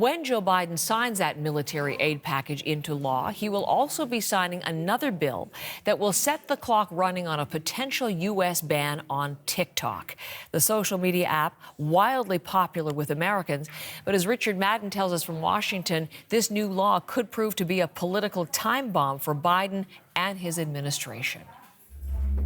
When Joe Biden signs that military aid package into law, he will also be signing another bill that will set the clock running on a potential U.S. ban on TikTok, the social media app wildly popular with Americans. But as Richard Madden tells us from Washington, this new law could prove to be a political time bomb for Biden and his administration.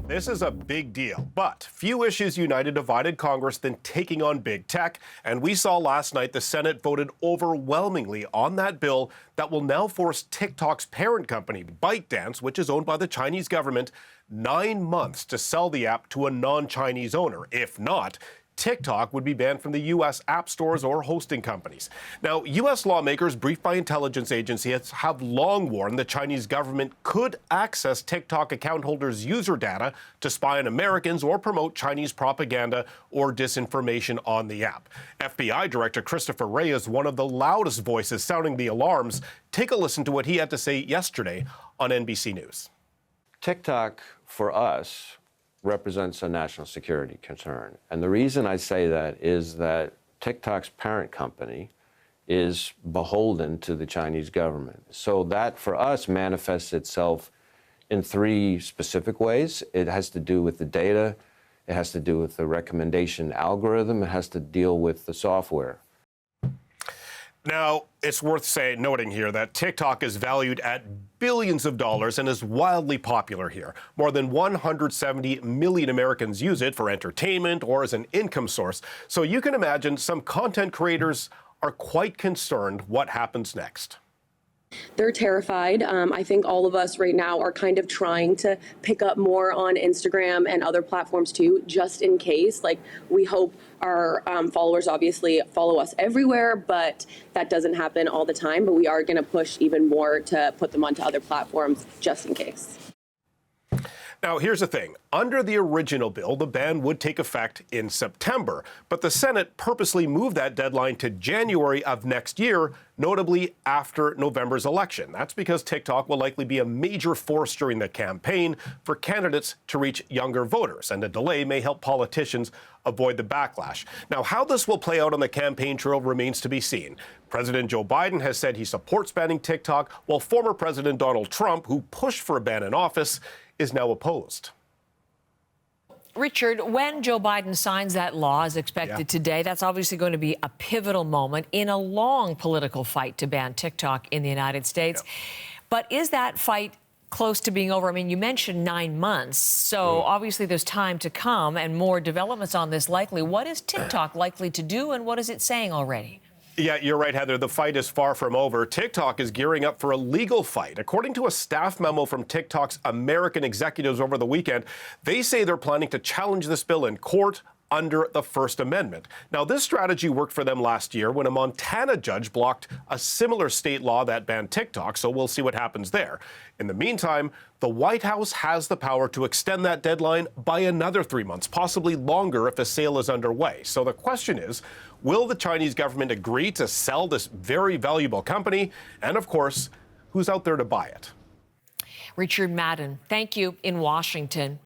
This is a big deal, but few issues unite a divided Congress than taking on big tech. And we saw last night the Senate voted overwhelmingly on that bill that will now force TikTok's parent company, ByteDance, which is owned by the Chinese government, 9 months to sell the app to a non-Chinese owner. If not, TikTok would be banned from the U.S. app stores or hosting companies. Now, U.S. lawmakers briefed by intelligence agencies have long warned the Chinese government could access TikTok account holders' user data to spy on Americans or promote Chinese propaganda or disinformation on the app. FBI Director Christopher Wray is one of the loudest voices sounding the alarms. Take a listen to what he had to say yesterday on NBC News. TikTok, for us, represents a national security concern. And the reason I say that is that TikTok's parent company is beholden to the Chinese government. So that, for us, manifests itself in 3 specific ways. It has to do with the data, it has to do with the recommendation algorithm, it has to deal with the software. Now, it's worth noting here that TikTok is valued at billions of dollars and is wildly popular here. More than 170 million Americans use it for entertainment or as an income source. So you can imagine some content creators are quite concerned what happens next. They're terrified. I think all of us right now are kind of trying to pick up more on Instagram and other platforms too, just in case. Like, we hope our followers obviously follow us everywhere, but that doesn't happen all the time. But we are going to push even more to put them onto other platforms just in case. Now, here's the thing. Under the original bill, the ban would take effect in September, but the Senate purposely moved that deadline to January of next year, notably after November's election. That's because TikTok will likely be a major force during the campaign for candidates to reach younger voters, and a delay may help politicians avoid the backlash. Now, how this will play out on the campaign trail remains to be seen. President Joe Biden has said he supports banning TikTok, while former President Donald Trump, who pushed for a ban in office, is now opposed. Richard, when Joe Biden signs that law, as expected today, that's obviously going to be a pivotal moment in a long political fight to ban TikTok in the United States. But is that fight close to being over? I mean, you mentioned 9 months, so obviously there's time to come and more developments on this likely. What is TikTok likely to do, and what is it saying already? Yeah, you're right, Heather. The fight is far from over. TikTok is gearing up for a legal fight. According to a staff memo from TikTok's American executives over the weekend, they say they're planning to challenge this bill in court under the First Amendment. Now, this strategy worked for them last year when a Montana judge blocked a similar state law that banned TikTok, so we'll see what happens there. In the meantime, the White House has the power to extend that deadline by another 3 months, possibly longer if a sale is underway. So the question is, will the Chinese government agree to sell this very valuable company? And of course, who's out there to buy it? Richard Madden, thank you in Washington.